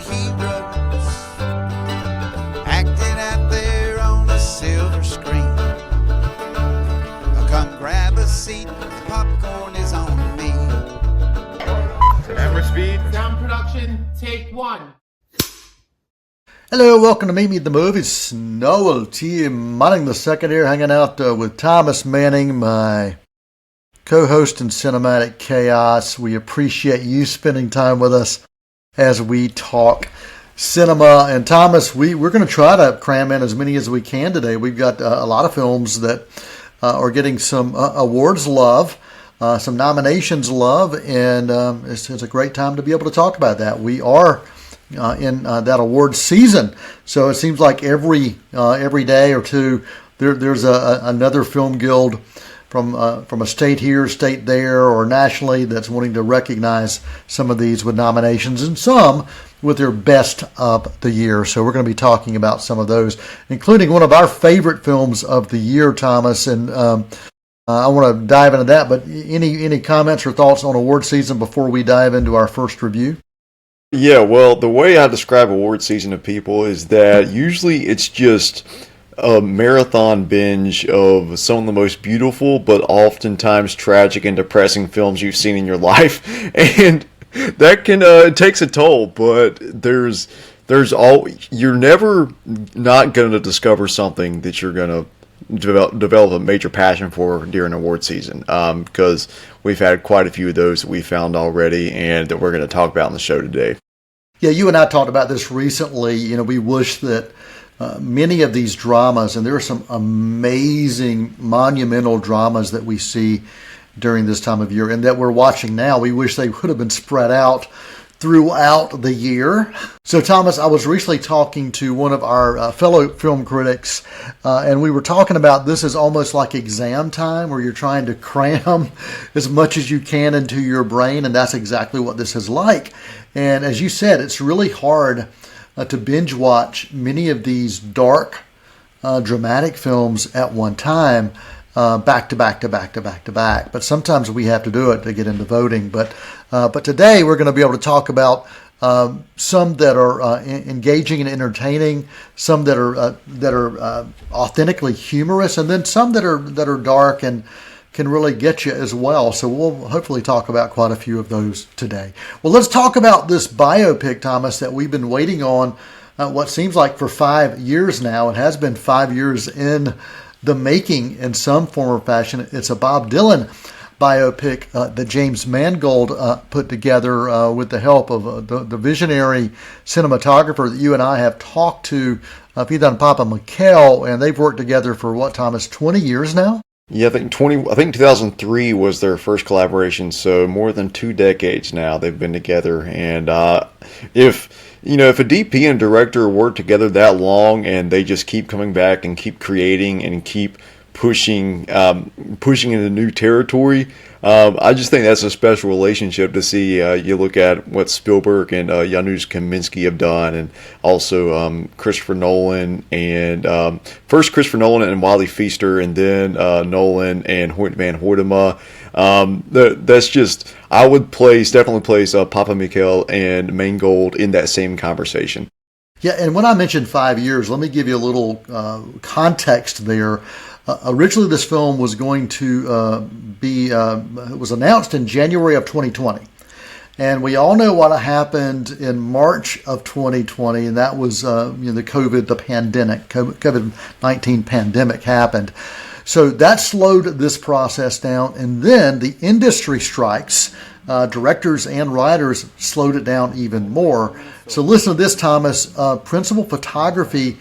heroes acting out there on a silver screen. Come grab a seat, popcorn is on me. Camera speed. Sound production, take one. Hello, welcome to Meet Me at the Movies. Noel T. Manning the second here, hanging out with Thomas Manning, my co-host in Cinematic Chaos. We appreciate you spending time with us as we talk cinema. And Thomas, we're going to try to cram in as many as we can today. We've got a lot of films that are getting some awards love, some nominations love, and it's a great time to be able to talk about that. We are in that awards season, so it seems like every day or two there's another film guild from a state here, state there, or nationally that's wanting to recognize some of these with nominations, and some with their best of the year. So we're going to be talking about some of those, including one of our favorite films of the year, Thomas. And I want to dive into that. But any comments or thoughts on award season before we dive into our first review? Yeah, well, the way I describe award season to people is that usually it's just a marathon binge of some of the most beautiful but oftentimes tragic and depressing films you've seen in your life. And that can it takes a toll, but you're never not going to discover something that you're going to develop a major passion for during award season, because we've had quite a few of those that we found already and that we're going to talk about in the show today. Yeah, you and I talked about this recently. You know, we wish that many of these dramas, and there are some amazing monumental dramas that we see during this time of year and that we're watching now. We wish they would have been spread out throughout the year. So, Thomas, I was recently talking to one of our fellow film critics, and we were talking about this is almost like exam time where you're trying to cram as much as you can into your brain, and that's exactly what this is like. And as you said, it's really hard to binge watch many of these dark, dramatic films at one time, back to back to back to back to back. But sometimes we have to do it to get into voting. But today we're going to be able to talk about some that are engaging and entertaining, some that are authentically humorous, and then some that are dark and can really get you as well. So we'll hopefully talk about quite a few of those today. Well, let's talk about this biopic, Thomas, that we've been waiting on what seems like for 5 years now. It has been 5 years in the making in some form or fashion. It's a Bob Dylan biopic that James Mangold put together with the help of the visionary cinematographer that you and I have talked to, Vida and Papa Mikel, and they've worked together for what, Thomas, 20 years now? Yeah, I think 2003 was their first collaboration, so more than 2 decades now they've been together. And if a DP and director work together that long and they just keep coming back and keep creating and keep pushing into new territory, I just think that's a special relationship to see. You look at what Spielberg and Janusz Kaminski have done, and also Christopher Nolan, and first Christopher Nolan and Wally Pfister, and then Nolan and Hoyt van Hoytema. That's just, I would definitely place Papa Mikel and Mangold in that same conversation. Yeah, and when I mentioned 5 years, let me give you a little context there. Originally, this film was going to it was announced in January of 2020. And we all know what happened in March of 2020, and that was the COVID-19 pandemic happened. So that slowed this process down, and then the industry strikes, directors and writers slowed it down even more. So listen to this, Thomas. Principal photography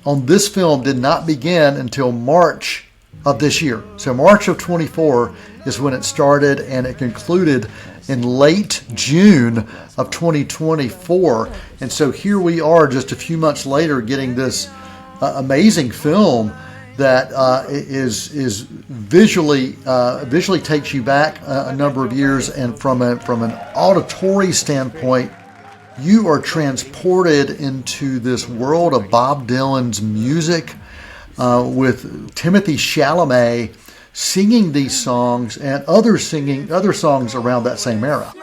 on this film did not begin until March of this year. So March of 24 is when it started, and it concluded in late June of 2024. And so here we are just a few months later getting this amazing film that is visually takes you back a number of years, and from an auditory standpoint, you are transported into this world of Bob Dylan's music, with Timothy Chalamet singing these songs and others singing other songs around that same era.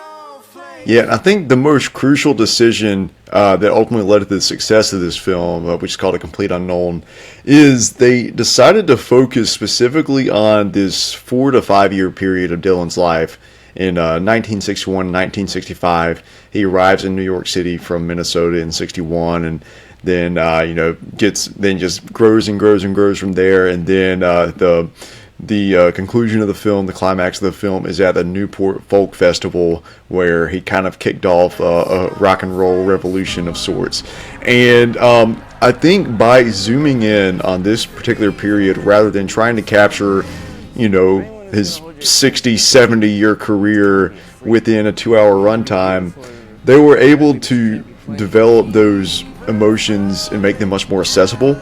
Yeah, and I think the most crucial decision that ultimately led to the success of this film, which is called A Complete Unknown, is they decided to focus specifically on this 4 to 5 year period of Dylan's life. In 1961, 1965, he arrives in New York City from Minnesota in '61, and then just grows and grows and grows from there, and then the conclusion of the film, the climax of the film, is at the Newport Folk Festival, where he kind of kicked off a rock and roll revolution of sorts. And I think by zooming in on this particular period, rather than trying to capture, his 60, 70-year career within a 2-hour runtime, they were able to develop those emotions and make them much more accessible.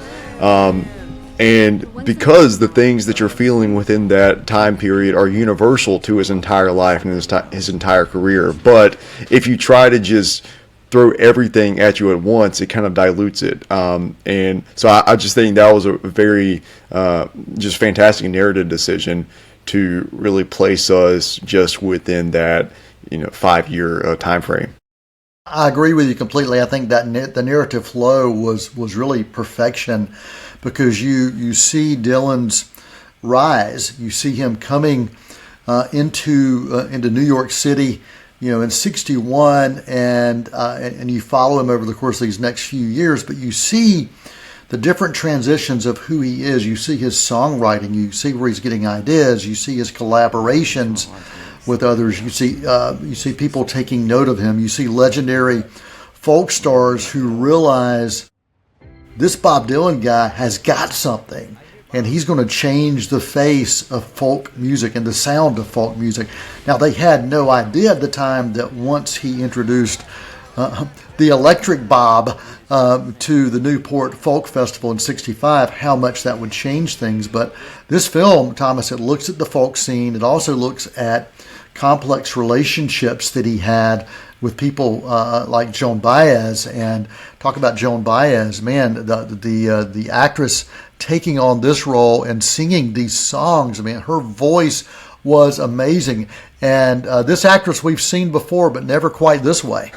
And because the things that you're feeling within that time period are universal to his entire life and his entire career, but if you try to just throw everything at you at once, it kind of dilutes it. And so I just think that was a very just fantastic narrative decision to really place us just within that 5-year time frame. I agree with you completely. I think that the narrative flow was really perfection, because you see Dylan's rise. You see him coming into New York City, in '61, and you follow him over the course of these next few years. But you see the different transitions of who he is. You see his songwriting. You see where he's getting ideas. You see his collaborations with others. You see people taking note of him. You see legendary folk stars who realize this Bob Dylan guy has got something, and he's going to change the face of folk music and the sound of folk music. Now, they had no idea at the time that once he introduced the Electric Bob to the Newport Folk Festival in '65, how much that would change things. But this film, Thomas, it looks at the folk scene. It also looks at complex relationships that he had with people like Joan Baez. And talk about Joan Baez, man, the actress taking on this role and singing these songs. I mean, her voice was amazing. And this actress we've seen before, but never quite this way.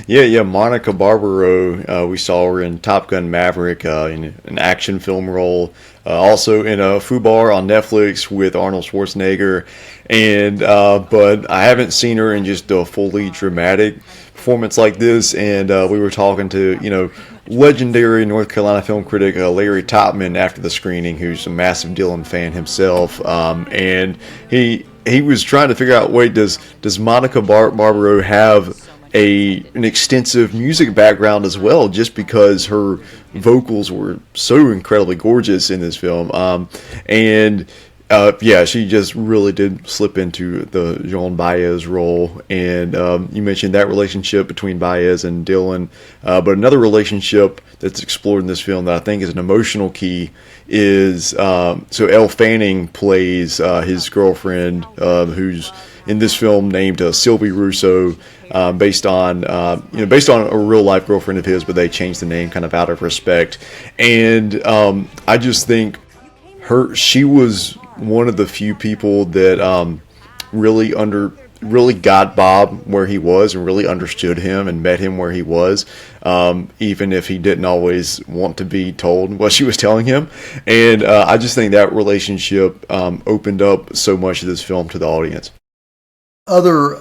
Yeah, Monica Barbaro. We saw her in Top Gun Maverick, in an action film role. Also in a FUBAR on Netflix with Arnold Schwarzenegger. And but I haven't seen her in just a fully dramatic performance like this. And we were talking to, legendary North Carolina film critic Larry Topman after the screening, who's a massive Dylan fan himself. And he was trying to figure out, wait, does Monica Barbaro have an extensive music background as well, just because her vocals were so incredibly gorgeous in this film. She just really did slip into the Joan Baez role. And you mentioned that relationship between Baez and Dylan. But another relationship that's explored in this film that I think is an emotional key is Elle Fanning plays his girlfriend, who's in this film named Sylvie Russo, based on a real life girlfriend of his, but they changed the name kind of out of respect. And I just think she was one of the few people that really got Bob where he was and really understood him and met him where he was, even if he didn't always want to be told what she was telling him. And I just think that relationship opened up so much of this film to the audience. Other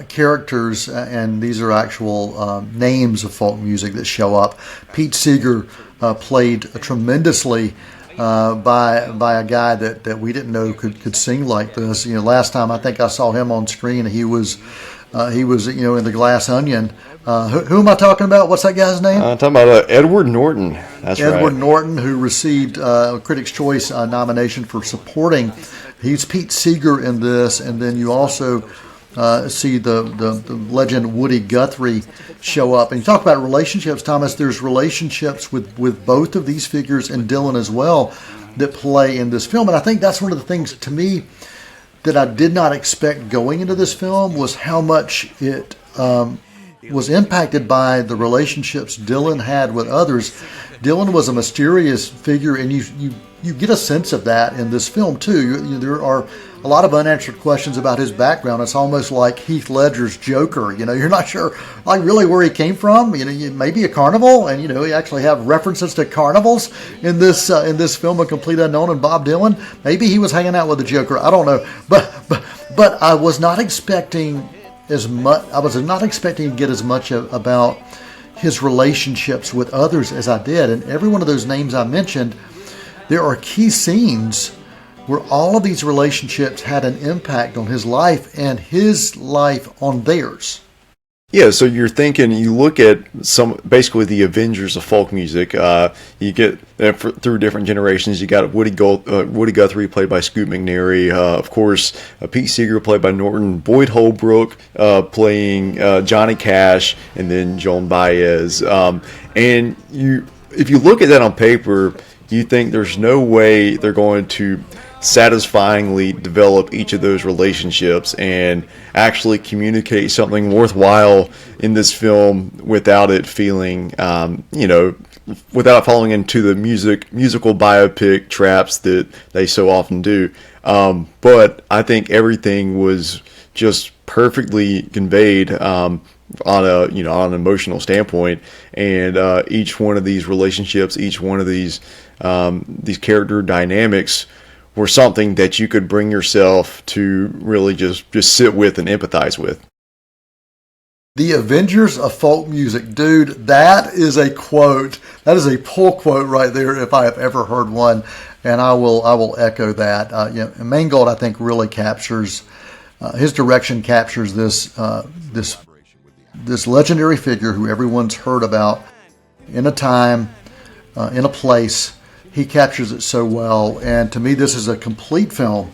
characters, and these are actual names of folk music that show up. Pete Seeger played tremendously by a guy that we didn't know could sing like this. Last time I think I saw him on screen, he was in The Glass Onion. Who am I talking about? What's that guy's name? I'm talking about Edward Norton. That's right. Edward Norton, who received a Critics' Choice nomination for supporting. He's Pete Seeger in this, and then you also see the legend Woody Guthrie show up. And you talk about relationships, Thomas. There's relationships with both of these figures and Dylan as well that play in this film. And I think that's one of the things, to me, that I did not expect going into this film, was how much it was impacted by the relationships Dylan had with others. Dylan was a mysterious figure, and you get a sense of that in this film too. There are a lot of unanswered questions about his background. It's almost like Heath Ledger's Joker. You're not sure, like, really where he came from. Maybe a carnival, and you actually have references to carnivals in this film, A Complete Unknown, and Bob Dylan. Maybe he was hanging out with the Joker. I don't know, but I was not expecting as much. I was not expecting to get as much about his relationships with others as I did. And every one of those names I mentioned, there are key scenes where all of these relationships had an impact on his life and his life on theirs. Yeah, so you're thinking, you look at basically the Avengers of folk music. You get through different generations. You got Woody Guthrie, played by Scoot McNairy. Of course, Pete Seeger, played by Norton. Boyd Holbrook, playing Johnny Cash, and then Joan Baez. And if you look at that on paper, you think there's no way they're going to satisfyingly develop each of those relationships and actually communicate something worthwhile in this film without it feeling, without falling into the musical biopic traps that they so often do. But I think everything was just perfectly conveyed on an emotional standpoint, and each one of these relationships, each one of these character dynamics were something that you could bring yourself to really just sit with and empathize with. The Avengers of folk music, dude, that is a quote. That is a pull quote right there, if I have ever heard one, and I will echo that. Mangold, I think, really captures his direction captures this legendary figure who everyone's heard about in a time, in a place. He captures it so well, and to me, this is a complete film.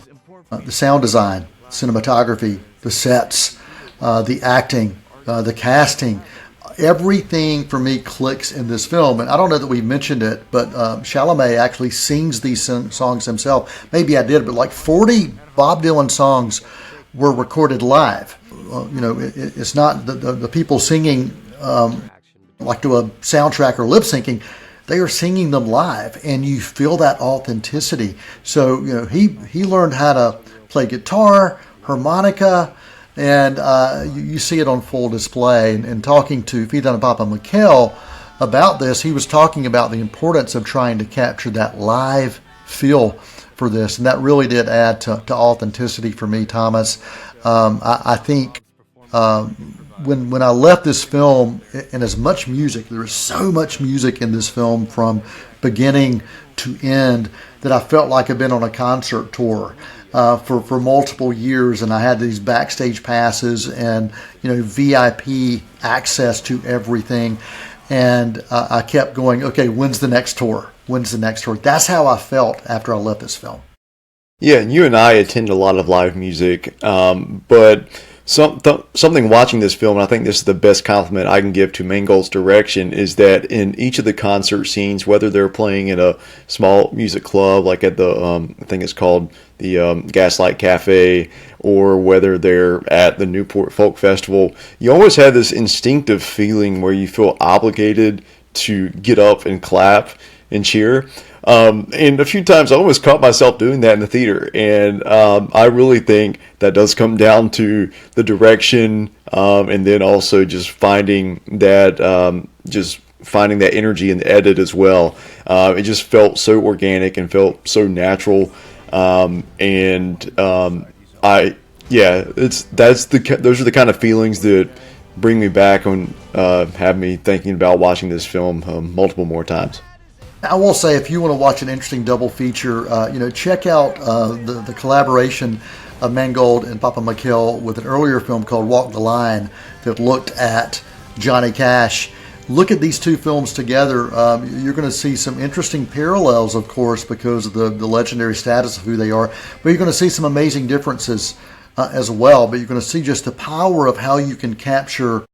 The sound design, cinematography, the sets, the acting, the casting, everything for me clicks in this film. And I don't know that we mentioned it, but Chalamet actually sings these songs himself. Maybe I did, but like 40 Bob Dylan songs were recorded live. It's not the people singing like to a soundtrack or lip syncing. They are singing them live, and you feel that authenticity. So, he learned how to play guitar, harmonica, and you see it on full display. And talking to Fida and Papa Mikhail about this, he was talking about the importance of trying to capture that live feel for this, and that really did add to authenticity for me, Thomas. I think when I left this film, and as much music, there is so much music in this film from beginning to end, that I felt like I'd been on a concert tour for multiple years, and I had these backstage passes and VIP access to everything, and I kept going, okay, when's the next tour? When's the next tour? That's how I felt after I left this film. Yeah, and you and I attend a lot of live music, but something watching this film, and I think this is the best compliment I can give to Mangold's direction, is that in each of the concert scenes, whether they're playing in a small music club, like at the, I think it's called the Gaslight Cafe, or whether they're at the Newport Folk Festival, you always have this instinctive feeling where you feel obligated to get up and clap and cheer. And a few times I almost caught myself doing that in the theater. And I really think that does come down to the direction, and then also just finding that energy in the edit as well. It just felt so organic and felt so natural. Those are the kind of feelings that bring me back and have me thinking about watching this film multiple more times. I will say, if you want to watch an interesting double feature, check out the collaboration of Mangold and Papa Mikhail with an earlier film called Walk the Line that looked at Johnny Cash. Look at these two films together. You're going to see some interesting parallels, of course, because of the legendary status of who they are, but you're going to see some amazing differences as well. But you're going to see just the power of how you can capture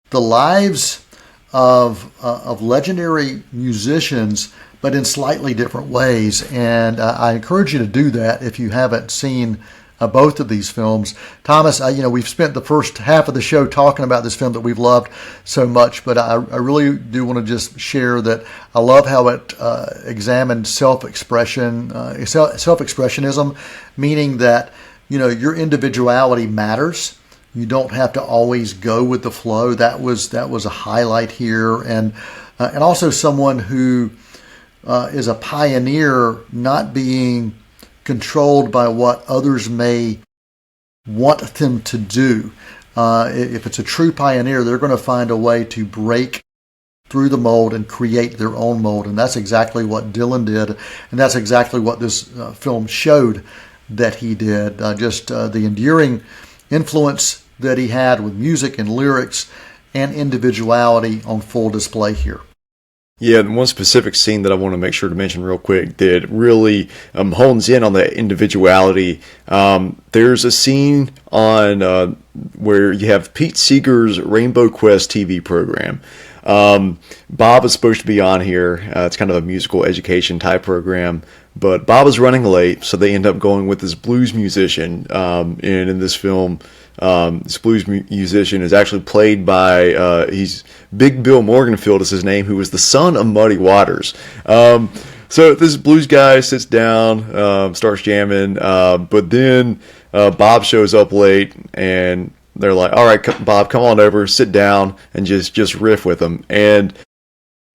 the lives of legendary musicians, but in slightly different ways. And I encourage you to do that if you haven't seen both of these films. Thomas, we've spent the first half of the show talking about this film that we've loved so much, but I really do want to just share that I love how it examined self-expressionism, meaning that, your individuality matters. You don't have to always go with the flow. That was a highlight here, and also someone who is a pioneer, not being controlled by what others may want them to do. If it's a true pioneer, they're going to find a way to break through the mold and create their own mold, and that's exactly what Dylan did, and that's exactly what this film showed that he did. The enduring influence that he had with music and lyrics and individuality on full display here. Yeah, and one specific scene that I want to make sure to mention real quick that really hones in on that individuality. There's a scene on where you have Pete Seeger's Rainbow Quest TV program. Bob is supposed to be on here. It's kind of a musical education type program, but Bob is running late, so they end up going with this blues musician. And in this film, this blues musician is actually played by he's Big Bill Morganfield is his name, who was the son of Muddy Waters. So this blues guy sits down, starts jamming, but then Bob shows up late, and they're like, "All right, Bob, come on over, sit down, and just riff with him." And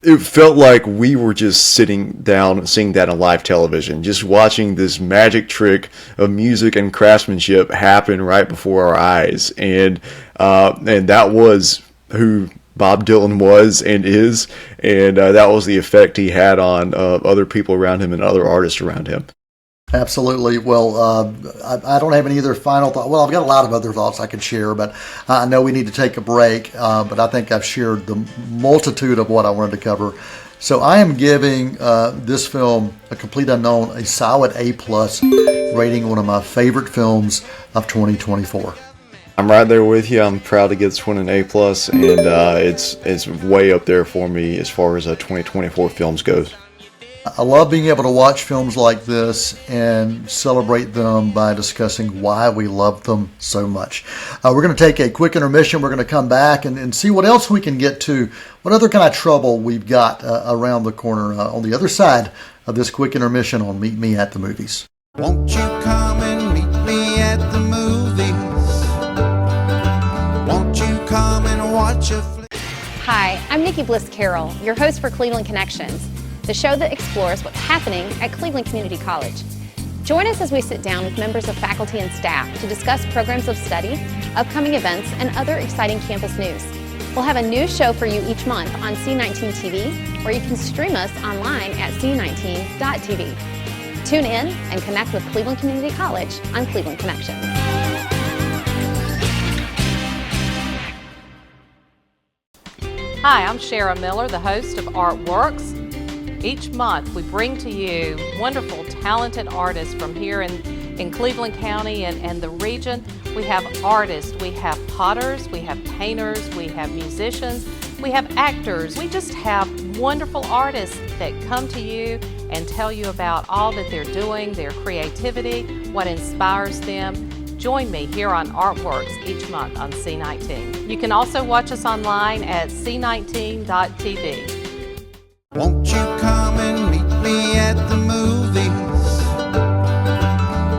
it felt like we were just sitting down and seeing that on live television, just watching this magic trick of music and craftsmanship happen right before our eyes. And that was who Bob Dylan was and is, and that was the effect he had on other people around him and other artists around him. Absolutely. Well, I don't have any other final thought. Well, I've got a lot of other thoughts I could share, but I know we need to take a break. But I think I've shared the multitude of what I wanted to cover. So I am giving this film, A Complete Unknown, a solid A+, rating one of my favorite films of 2024. I'm right there with you. I'm proud to get this one an A+, and it's way up there for me as far as 2024 films goes. I love being able to watch films like this and celebrate them by discussing why we love them so much. We're going to take a quick intermission. We're going to come back and see what else we can get to, what other kind of trouble we've got around the corner on the other side of this quick intermission on Meet Me at the Movies. Won't you come and meet me at the movies? Won't you come and watch a flick? Hi, I'm Nikki Bliss Carroll, your host for Cleveland Connections, the show that explores what's happening at Cleveland Community College. Join us as we sit down with members of faculty and staff to discuss programs of study, upcoming events, and other exciting campus news. We'll have a new show for you each month on C19 TV, or you can stream us online at c19.tv. Tune in and connect with Cleveland Community College on Cleveland Connections. Hi, I'm Shara Miller, the host of Artworks. Each month we bring to you wonderful, talented artists from here in Cleveland County and the region. We have artists, we have potters, we have painters, we have musicians, we have actors. We just have wonderful artists that come to you and tell you about all that they're doing, their creativity, what inspires them. Join me here on Artworks each month on C19. You can also watch us online at c19.tv. Won't you come and meet me at the movies?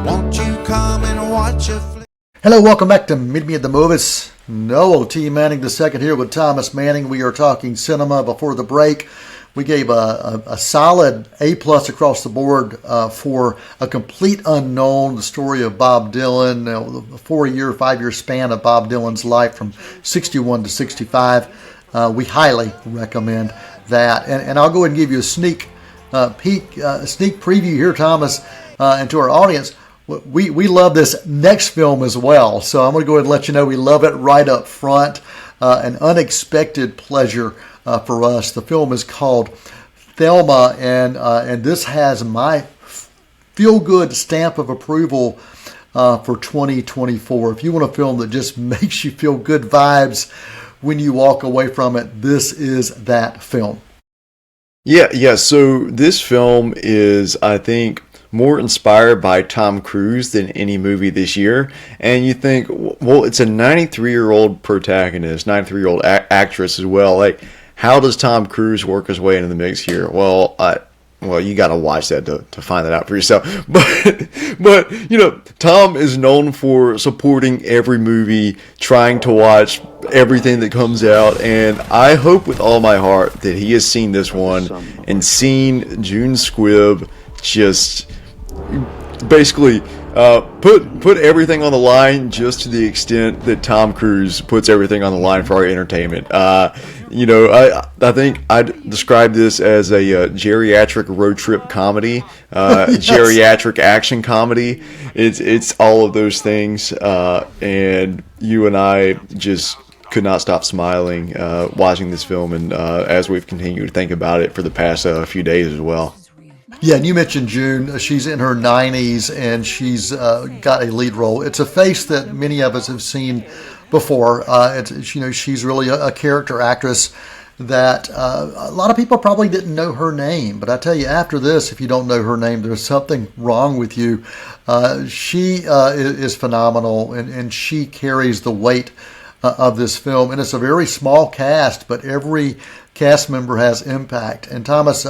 Won't you come and watch a flick? Hello, welcome back to Meet Me at the Movies. Noel T. Manning II here with Thomas Manning. We are talking cinema. Before the break, we gave a solid A+ across the board for A Complete Unknown, the story of Bob Dylan, the 5-year span of Bob Dylan's life from 61 to 65. We highly recommend that. And I'll go ahead and give you a sneak preview here, Thomas, and to our audience. We love this next film as well. So I'm going to go ahead and let you know we love it right up front. An unexpected pleasure for us. The film is called Thelma, and this has my feel-good stamp of approval for 2024. If you want a film that just makes you feel good vibes when you walk away from it, this is that film. Yeah. So this film is, I think, more inspired by Tom Cruise than any movie this year. And you think, well, it's a 93-year-old protagonist, 93-year-old actress as well. Like, how does Tom Cruise work his way into the mix here? Well, you got to watch that to find that out for yourself. But Tom is known for supporting every movie, trying to watch everything that comes out, and I hope with all my heart that he has seen this one and seen June Squibb just basically put everything on the line, just to the extent that Tom Cruise puts everything on the line for our entertainment. I think I'd describe this as a geriatric road trip comedy, Yes. geriatric action comedy. It's all of those things, and you and I just could not stop smiling watching this film, and as we've continued to think about it for the past few days as well. Yeah, and you mentioned June. She's in her 90s, and she's got a lead role. It's a face that many of us have seen before. She's really a character actress that a lot of people probably didn't know her name. But I tell you, after this, if you don't know her name, there's something wrong with you. She is phenomenal, and she carries the weight of this film. And it's a very small cast, but every cast member has impact. And Thomas,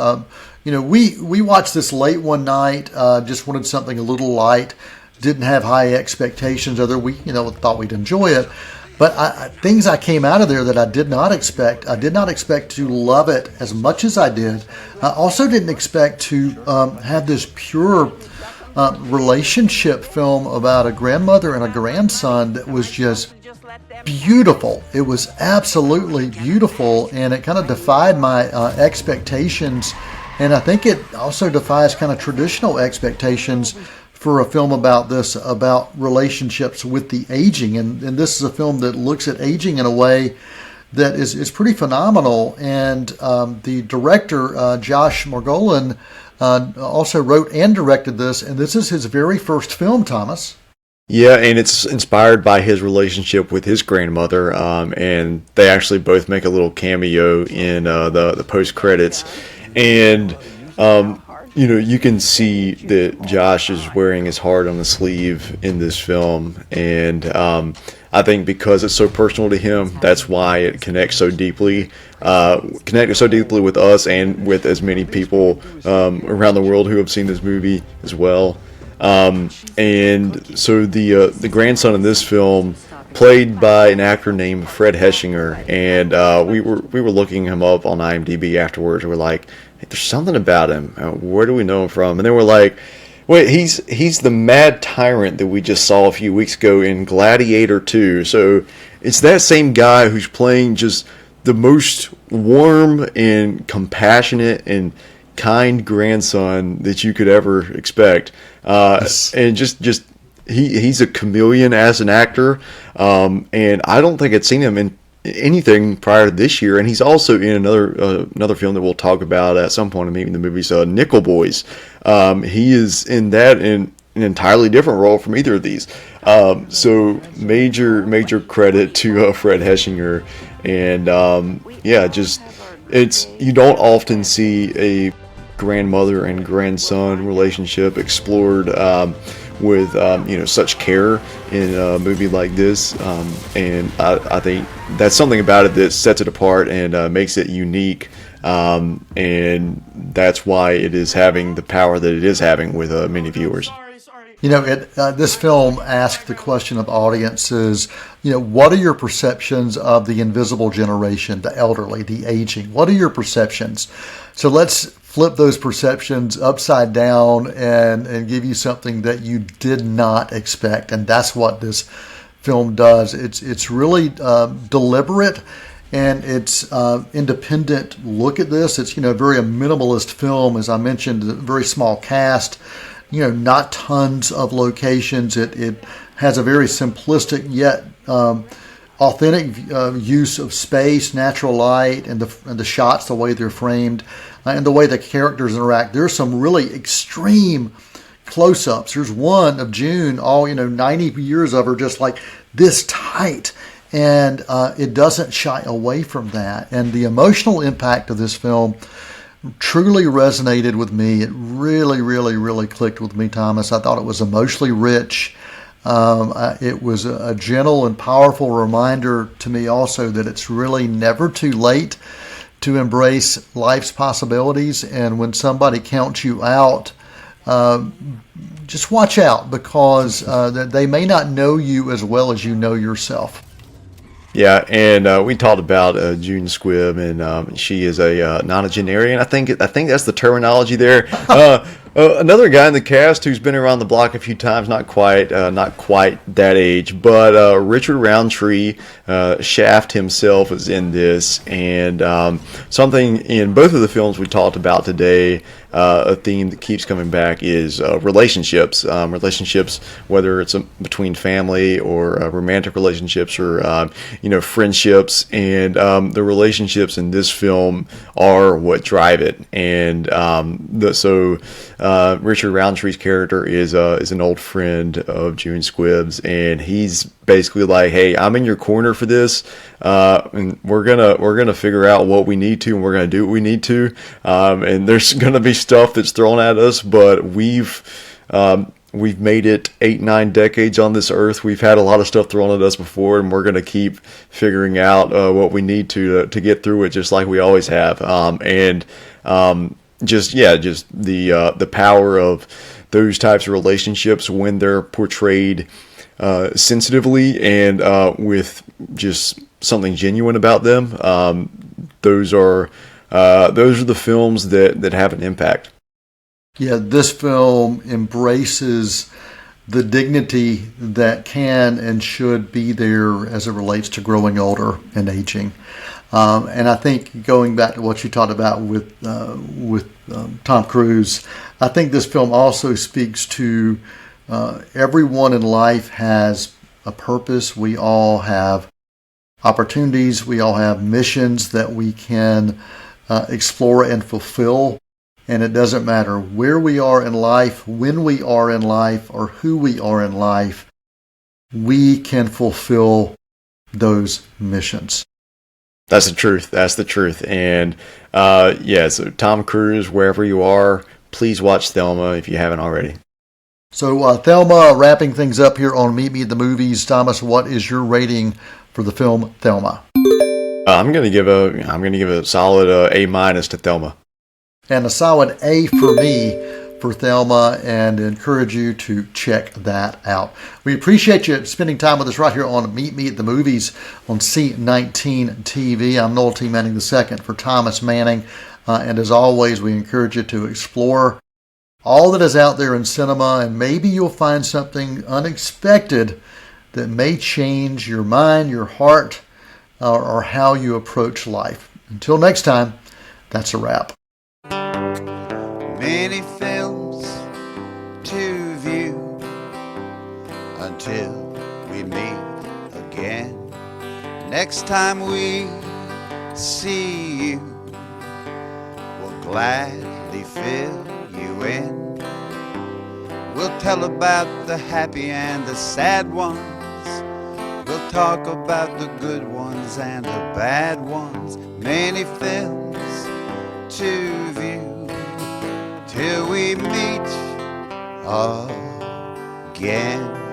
we watched this late one night, just wanted something a little light, didn't have high expectations, other we thought we'd enjoy it. But things I came out of there that I did not expect. I did not expect to love it as much as I did. I also didn't expect to have this pure relationship film about a grandmother and a grandson that was just beautiful. It was absolutely beautiful, and it kind of defied my expectations. And I think it also defies kind of traditional expectations for a film about relationships with the aging. And this is a film that looks at aging in a way that is pretty phenomenal. And the director, Josh Margolin, also wrote and directed this. And this is his very first film, Thomas. Yeah, and it's inspired by his relationship with his grandmother, and they actually both make a little cameo in the post credits, and you can see that Josh is wearing his heart on the sleeve in this film, and I think because it's so personal to him, that's why it connected so deeply with us and with as many people around the world who have seen this movie as well. And so the grandson in this film, played by an actor named Fred Heschinger, and we were looking him up on IMDb afterwards. And we're like, hey, there's something about him. Where do we know him from? And then we're like, wait, he's the mad tyrant that we just saw a few weeks ago in Gladiator 2. So it's that same guy who's playing just the most warm and compassionate and kind grandson that you could ever expect. And just he's a chameleon as an actor, and I don't think I'd seen him in anything prior to this year. And he's also in another film that we'll talk about at some point, maybe in the movie's Nickel Boys. He is in that in an entirely different role from either of these. So major credit to Fred Heschinger, and you don't often see a grandmother and grandson relationship explored with such care in a movie like this, and I think that's something about it that sets it apart and makes it unique, and that's why it is having the power that it is having with many viewers. This film asked the question of audiences, what are your perceptions of the invisible generation, the elderly, the aging? What are your perceptions? So let's flip those perceptions upside down and give you something that you did not expect. And that's what this film does. It's really deliberate, and it's independent look at this. It's, very a minimalist film, as I mentioned, a very small cast, not tons of locations. It has a very simplistic yet authentic use of space, natural light, and the shots, the way they're framed, and the way the characters interact. There's some really extreme close-ups. There's one of June, all 90 years of her, just like this tight, and it doesn't shy away from that. And the emotional impact of this film truly resonated with me. It really, really, really clicked with me, Thomas. I thought it was emotionally rich. It was a gentle and powerful reminder to me also that it's really never too late to embrace life's possibilities. And when somebody counts you out, just watch out, because they may not know you as well as you know yourself. Yeah, and we talked about June Squibb, and she is a nonagenarian. I think that's the terminology there. Another guy in the cast who's been around the block a few times, not quite that age, but Richard Roundtree, Shaft himself, is in this, and something in both of the films we talked about today. A theme that keeps coming back is relationships. Relationships, whether it's between family or romantic relationships or friendships, and the relationships in this film are what drive it. And Richard Roundtree's character is an old friend of June Squibb's, and he's basically like, "Hey, I'm in your corner for this, and we're gonna figure out what we need to, and we're gonna do what we need to. And there's gonna be stuff that's thrown at us, but we've made it 8-9 decades on this earth. We've had a lot of stuff thrown at us before, and we're gonna keep figuring out what we need to get through it, just like we always have." Just the power of those types of relationships when they're portrayed sensitively and with just something genuine about them. Those are the films that have an impact. Yeah, this film embraces the dignity that can and should be there as it relates to growing older and aging. And I think, going back to what you talked about with Tom Cruise, I think this film also speaks to everyone in life has a purpose. We all have opportunities. We all have missions that we can explore and fulfill. And it doesn't matter where we are in life, when we are in life, or who we are in life, we can fulfill those missions. That's the truth. That's the truth. And so Tom Cruise, wherever you are, please watch Thelma if you haven't already. So Thelma, wrapping things up here on Meet Me at the Movies. Thomas, what is your rating for the film Thelma? I'm gonna give a solid A- to Thelma. And a solid A for me for Thelma, and encourage you to check that out. We appreciate you spending time with us right here on Meet Me at the Movies on C19 TV. I'm Noel T. Manning II for Thomas Manning. And as always, we encourage you to explore all that is out there in cinema, and maybe you'll find something unexpected that may change your mind, your heart, or how you approach life. Until next time, that's a wrap. Many films to view until we meet again. Next time we see you, we'll gladly fill you in. We'll tell about the happy and the sad ones. We'll talk about the good ones and the bad ones. Many films to view till we meet again.